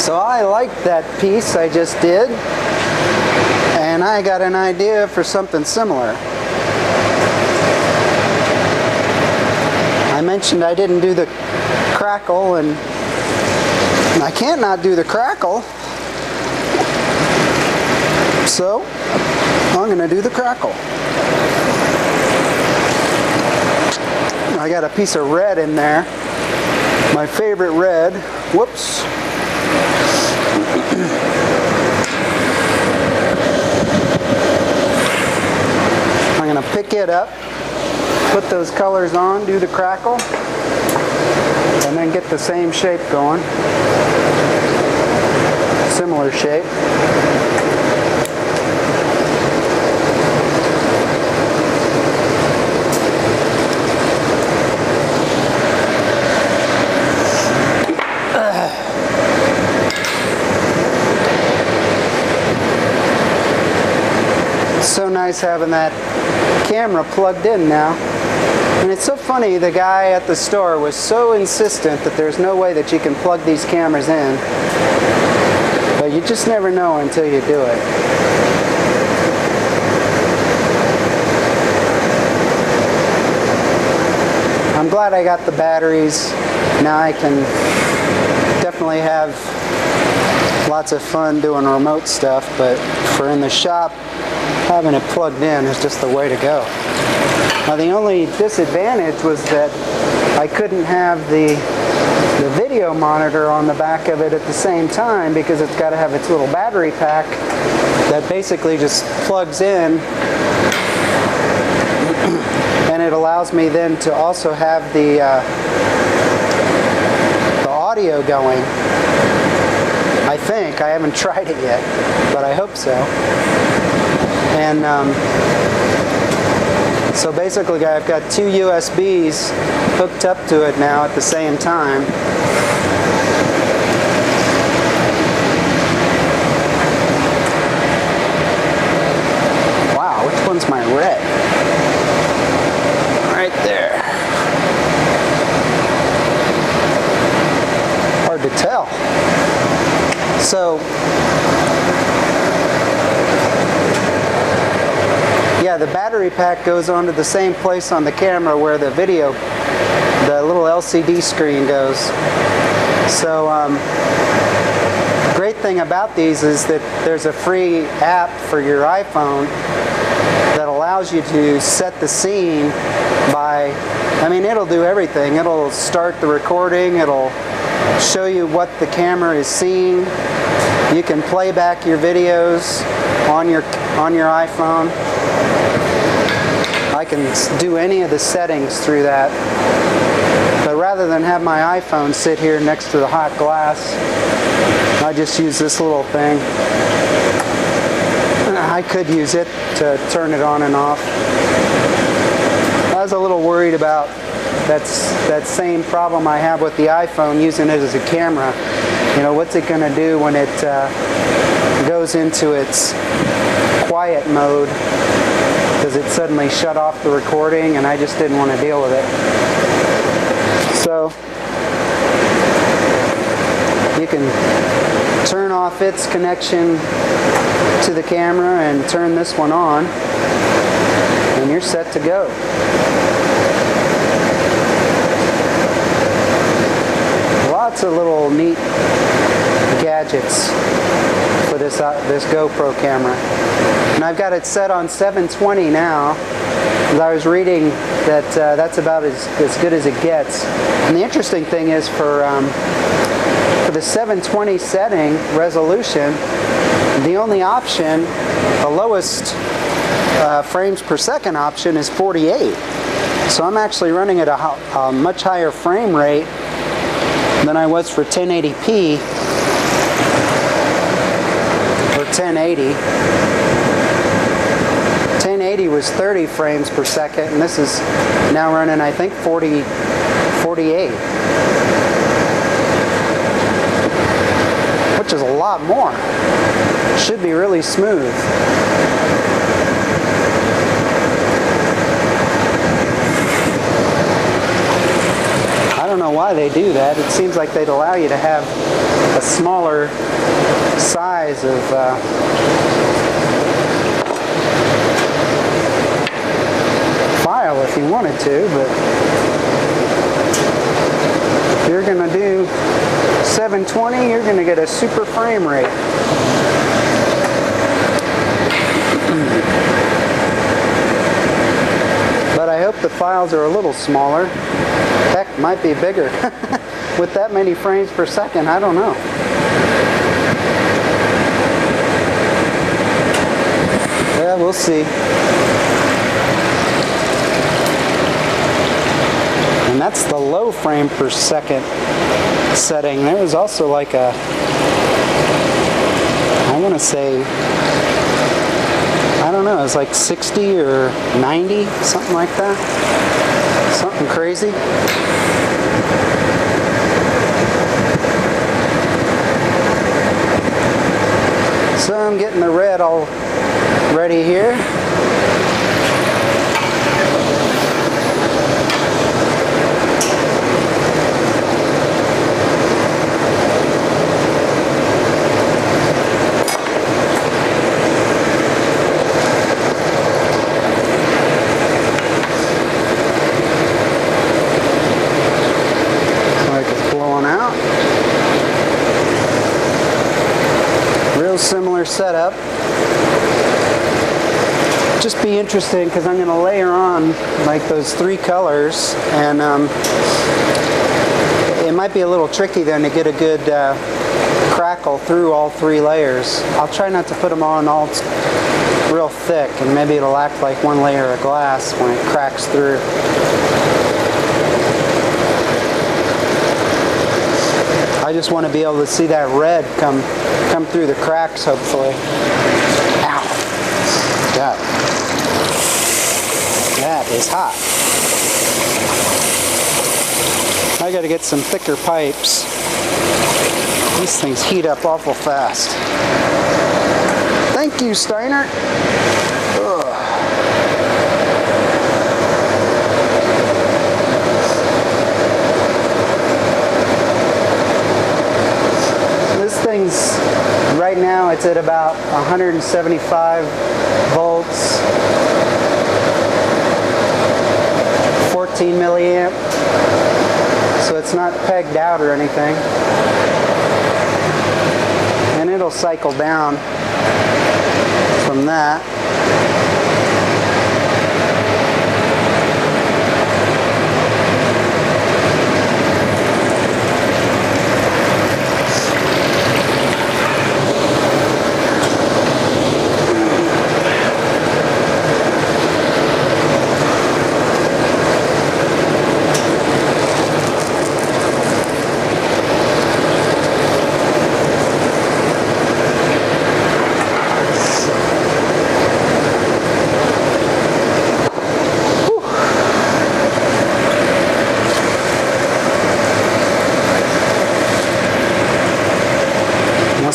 So I liked that piece I just did, and I got an idea for something similar. I mentioned I didn't do the crackle, and I can't not do the crackle, so I'm going to do the crackle. I got a piece of red in there, my favorite red. Whoops. I'm going to pick it up, put those colors on, do the crackle, and then get the same shape going. Similar shape. So nice having that camera plugged in now. And it's so funny, the guy at the store was so insistent that there's no way that you can plug these cameras in. But you just never know until you do it. I'm glad I got the batteries. Now I can definitely have lots of fun doing remote stuff, but for in the shop, having it plugged in is just the way to go. Now the only disadvantage was that I couldn't have the video monitor on the back of it at the same time, because it's got to have its little battery pack that basically just plugs in, and it allows me then to also have the audio going. I think. I haven't tried it yet, but I hope so. And so basically I've got two USBs hooked up to it now at the same time. Wow, which one's my red? Right there. Hard to tell. So yeah, the battery pack goes onto the same place on the camera where the video, the little LCD screen goes. So great thing about these is that there's a free app for your iPhone that allows you to set the scene by, I mean, it'll do everything. It'll start the recording, it'll show you what the camera is seeing. You can play back your videos on your iPhone. I can do any of the settings through that. But rather than have my iPhone sit here next to the hot glass, I just use this little thing. I could use it to turn it on and off. I was a little worried about that same problem I have with the iPhone, using it as a camera. You know, what's it going to do when it goes into its quiet mode? Does it suddenly shut off the recording? And I just didn't want to deal with it. So you can turn off its connection to the camera and turn this one on, and you're set to go. Lots of little neat gadgets for this GoPro camera. And I've got it set on 720 now. As I was reading that that's about as good as it gets. And the interesting thing is for the 720 setting resolution, the only option, the lowest frames per second option is 48. So I'm actually running at a much higher frame rate than I was for 1080p or 1080. 1080 was 30 frames per second, and this is now running, I think, 48. Which is a lot more. Should be really smooth. I don't know why they do that. It seems like they'd allow you to have a smaller size of file if you wanted to, but if you're going to do 720, you're going to get a super frame rate. But I hope the files are a little smaller. Heck, might be bigger. With that many frames per second, I don't know. Yeah, we'll see. And that's the low frame per second setting. There was also like a, I want to say, I don't know, it's like 60 or 90, something like that. Something crazy. So I'm getting the red all ready here. Similar setup. Just be interesting because I'm going to layer on like those 3 colors, and it might be a little tricky then to get a good crackle through all 3 layers. I'll try not to put them on all real thick, and maybe it'll act like one layer of glass when it cracks through. I just want to be able to see that red come through the cracks, hopefully. Ow. God. That is hot. I got to get some thicker pipes. These things heat up awful fast. Thank you, Steiner. Ugh. Thing's right now it's at about 175 volts, 14 milliamp, so it's not pegged out or anything, and it'll cycle down from that.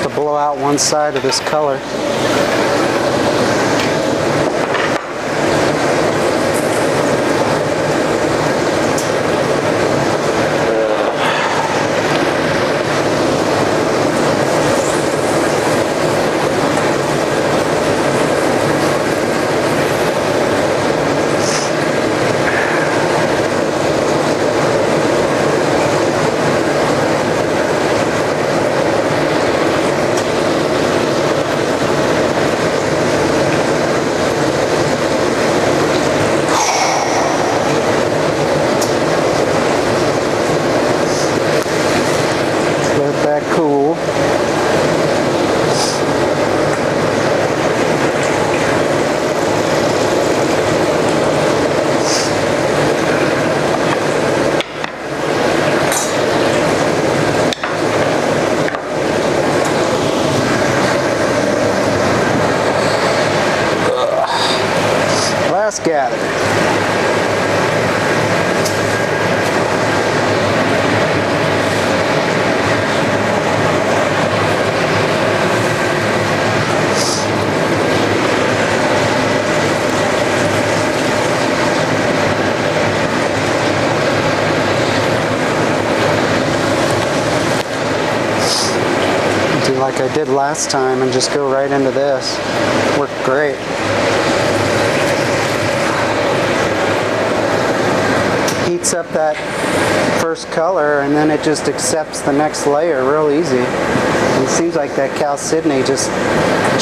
To blow out one side of this color. Gather. like I did last time and just go right into this. Worked great. Heats up that first color and then it just accepts the next layer real easy. It seems like that chalcedony just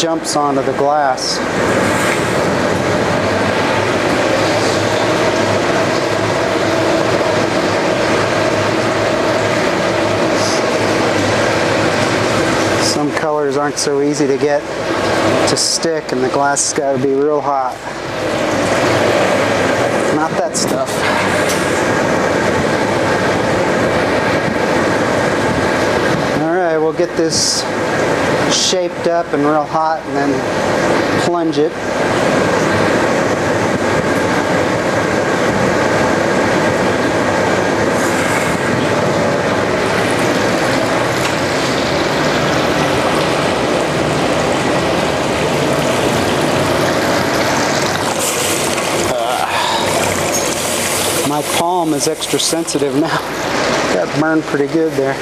jumps onto the glass. Some colors aren't so easy to get to stick and the glass has got to be real hot. Not that stuff. Alright, we'll get this shaped up and real hot and then plunge it. My palm is extra sensitive now. Got burned pretty good there.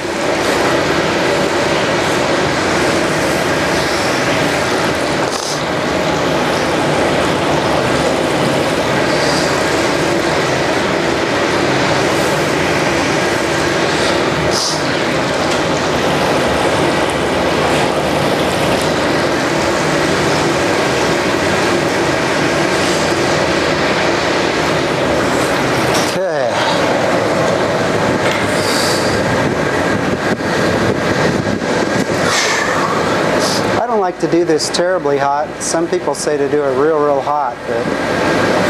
To do this terribly hot. Some people say to do it real hot, but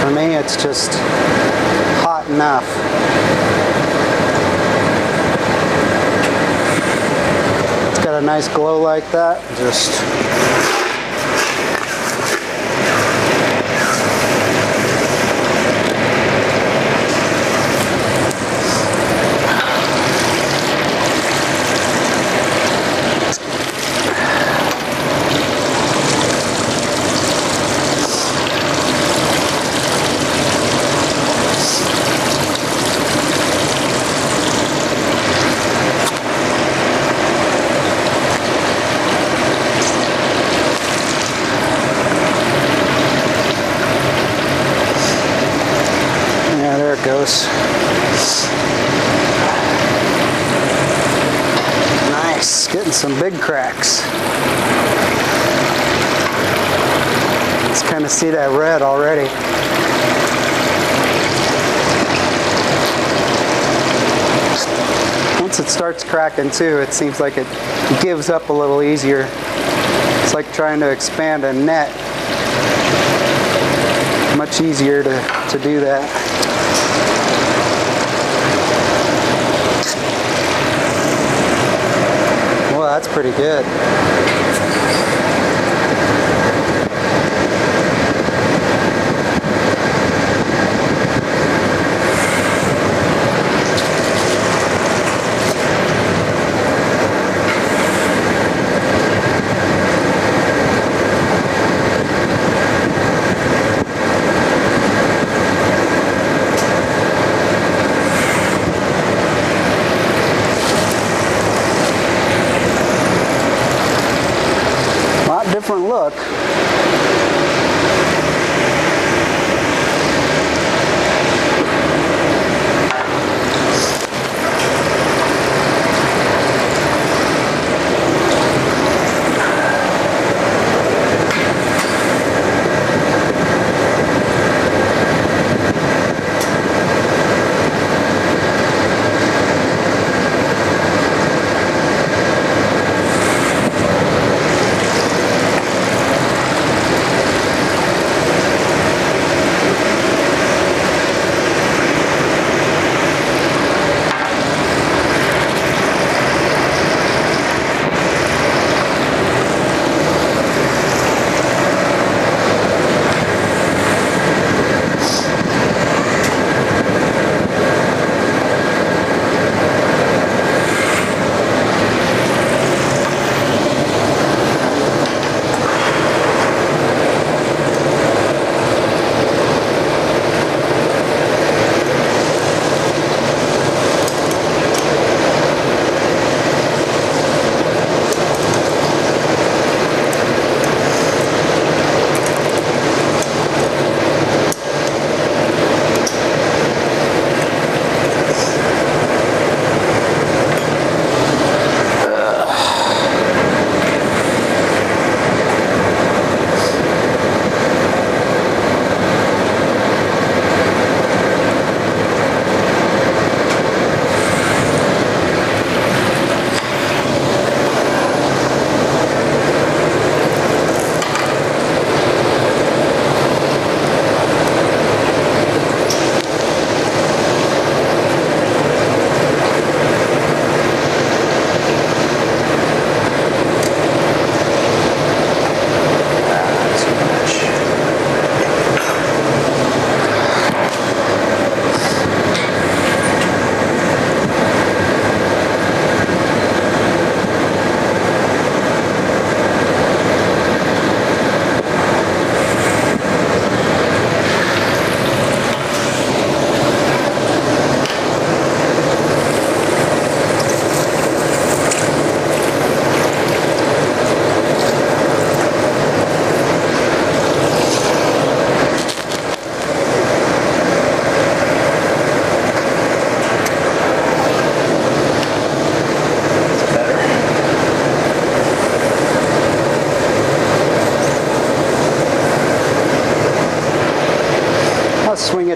for me it's just hot enough. It's got a nice glow like that. Just goes. Nice, getting some big cracks. Let's kind of see that red already. Once it starts cracking too, it seems like it gives up a little easier. It's like trying to expand a net. Much easier to do that. Well, that's pretty good. Different look.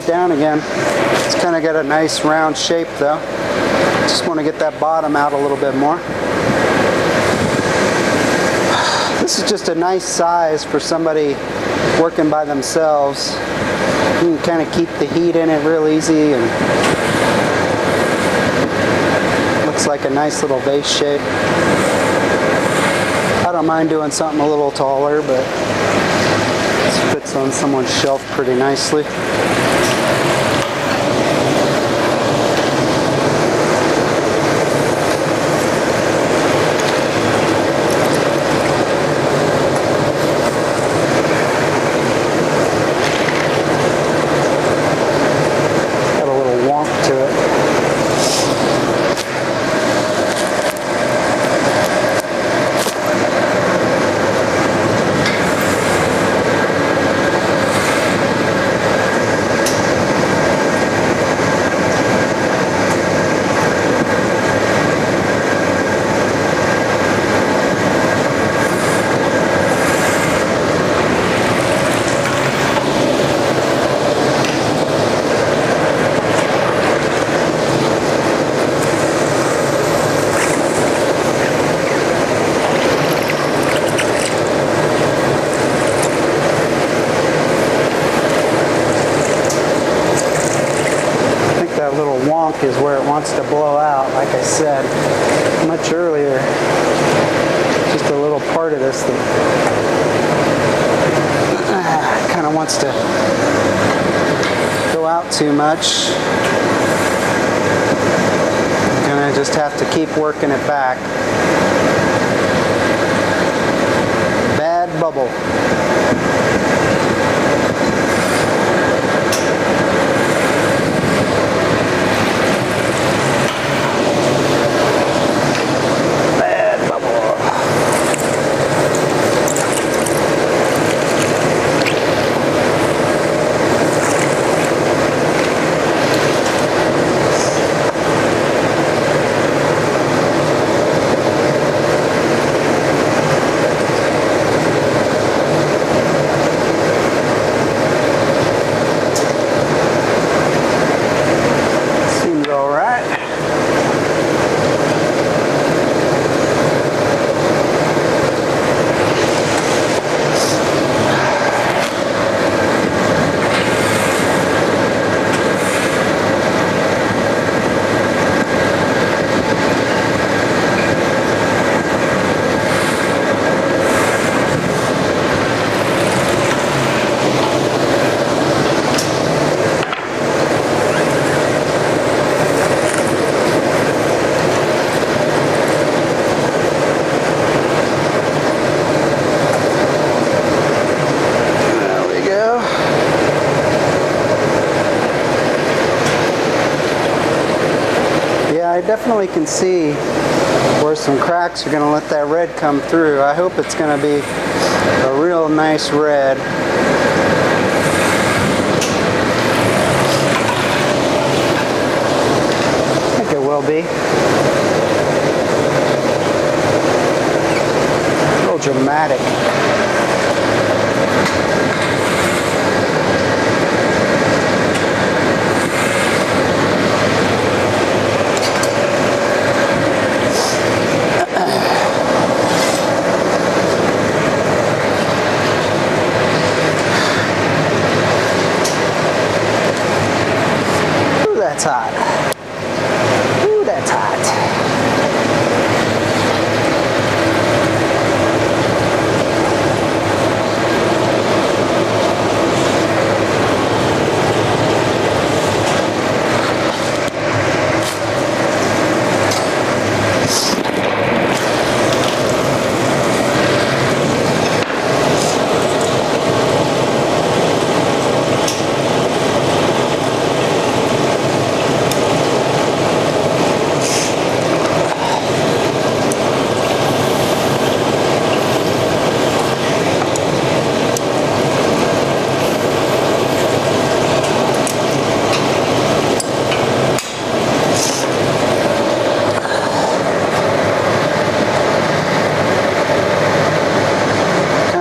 it down again. It's kind of got a nice round shape though. Just want to get that bottom out a little bit more. This is just a nice size for somebody working by themselves. You can kind of keep the heat in it real easy, and looks like a nice little vase shape. I don't mind doing something a little taller, but this fits on someone's shelf pretty nicely. Is where it wants to blow out, like I said much earlier. Just a little part of this that kind of wants to go out too much. Gonna just have to keep working it back. Bad bubble. I definitely can see where some cracks are going to let that red come through. I hope it's going to be a real nice red. I think it will be. Real dramatic. That's hot. Ooh, that's hot.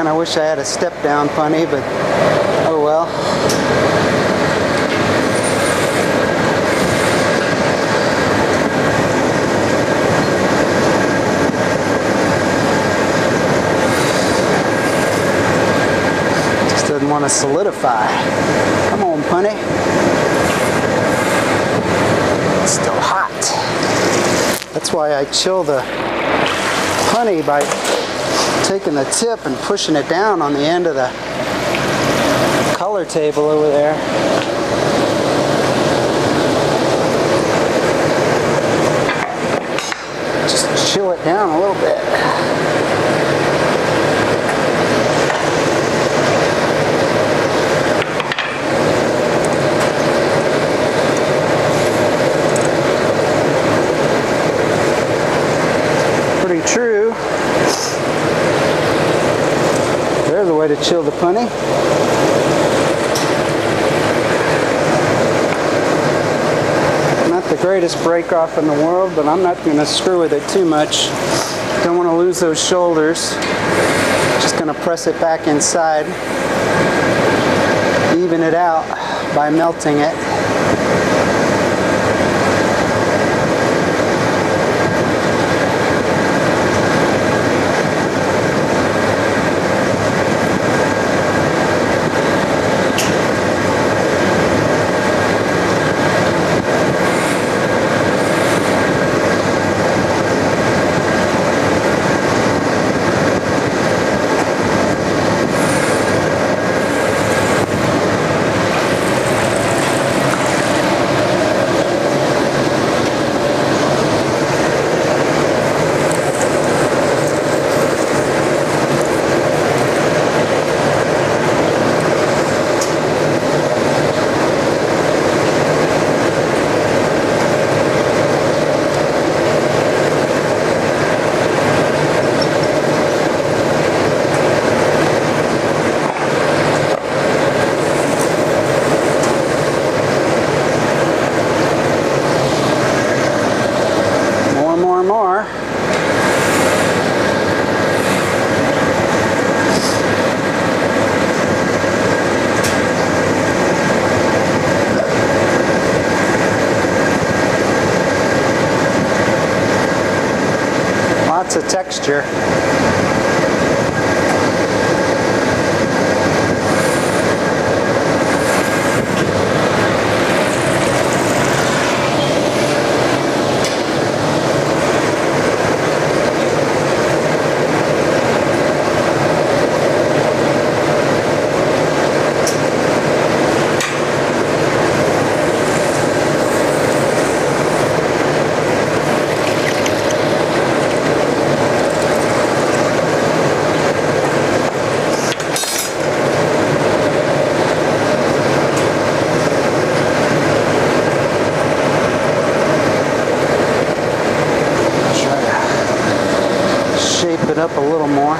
I wish I had a step down funny, but oh well. and want to solidify. Come on, punny. It's still hot. That's why I chill the punny by taking the tip and pushing it down on the end of the color table over there. Just chill it down a little bit. Pretty true. There's a way to chill the punny. Not the greatest break off in the world, but I'm not going to screw with it too much. Don't want to lose those shoulders. Just going to press it back inside. Even it out by melting it. More. Lots of texture. It up a little more.